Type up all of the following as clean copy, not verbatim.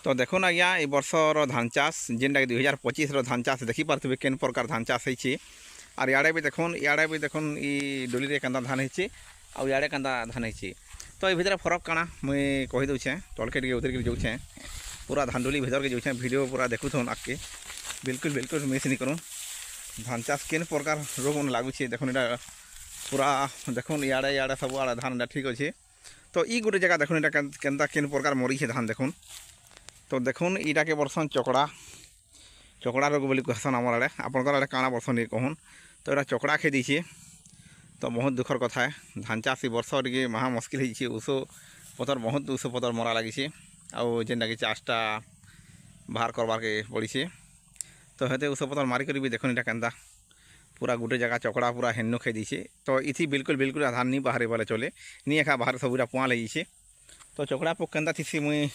तो देखुन आज्ञा ए बर्षर धान चाष जेनटा 2025 धान चाष देखिपे केन प्रकार धान चाष होती और इे भी देखुन ई डोली रे कंदा धान होती आउ इे कंदा धान होती तो ये भितर फरक काना मुई कहीदे तलके टे उतर के जाऊे पूरा धान डोली भीतर के जाऊे वीडियो पूरा देखुन आगे बिल्कुल मिस नहीं करूँ धान चाष केन प्रकार रोग मन लगुच देखुन यहाँ पूरा देखुन इे सब आड़े धान ठीक अच्छे तो ई गोटे जगह देखुन केनता केन प्रकार मरी धान देखुन तो देखुन इटा के बर्सन चकड़ा रोग बोली कहसन आमर आड़े आपंकर आड़े काଣା बर्सन ये कहन तो यहाँ चकड़ा खे दीछे तो बहुत दुखर कथा है धान चाष वर्ष टे महा मुस्किल होती ऊसो पतर बहुत ऊसो पतर मरा लगी आउ जेनटा कि चाषटा बाहर करवार के पड़ी तो हेते ऊसो पतर मारिक भी देखुन इटा केनता पूरा गोटे जगह चकड़ा पूरा हेन्नो खाई दीछे तो इथी बिल्कुल धान नहीं बाहर बोले चले नहीं एका बाहर सबूरा पुआ लगे तो चकड़ा पोक केनता थी मुई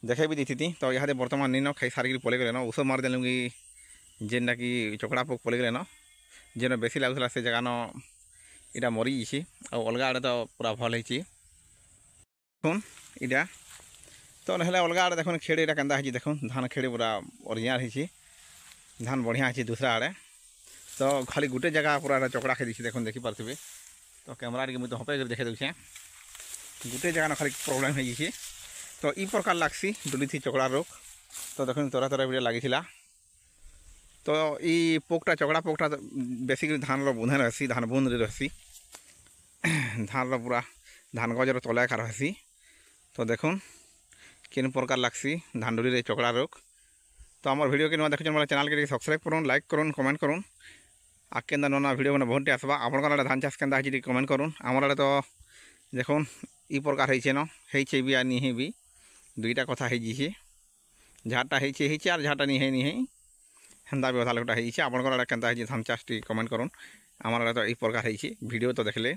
देखे भी दी तो यहाँ बर्तमान नहीं न खाई सारिक पलि गले न ऊस मार देलु कि जेनटा कि चकड़ा पोक पलि गले न जेन बेसी लगुला से जगह न इटा मरी जाइए और अलग आड़े तो पूरा भल होती देखुन इटा तो ना अलग आड़े देखुन खेड़ इटा केनता है देखुन धान खेड़ पूरा ओरिजिनल होती धान बढ़िया होती दूसरा आड़े तो खाली गोटे जगह पूरा चकड़ा खाई दी देखुन देखिपे तो कैमरा टे मुझे हपे देखे दूचे गोटे जगह न खाली प्रोब्लेम हो जाइए तो ई प्रकार लगसी डोली थी चकड़ा रोग तो देखुन तरह वीडियो लगी तो ई पोकटा चकड़ा पोकटा बेसिकली धान बुंदे रहसी धान बुंद रहसी धान पूरा धान गजर तले एका रहसी तो देखुन केन प्रकार लगसी धान डोली रे चकड़ा रोग तो आम वीडियो के देखुन मतलब चैनल के सब्सक्राइब करूँ लाइक करूँ कमेंट करूँ आगे ना वीडियो मैंने बहुत आसवा आपन धान चाष के कमेंट करूँ आमर आड़े तो देखुन ई प्रकार होइछे न होइछे भी आ नहीं भी दुईटा कथा होइछे झाटा होइछे और झाटा नहीं है हेन्दा व्यवधा लोटा होइछे आपन आड़े केनता होइछे धान चाष टी कमेंट करूँ आमर आड़े तो ई प्रकार होइछे वीडियो तो देखले।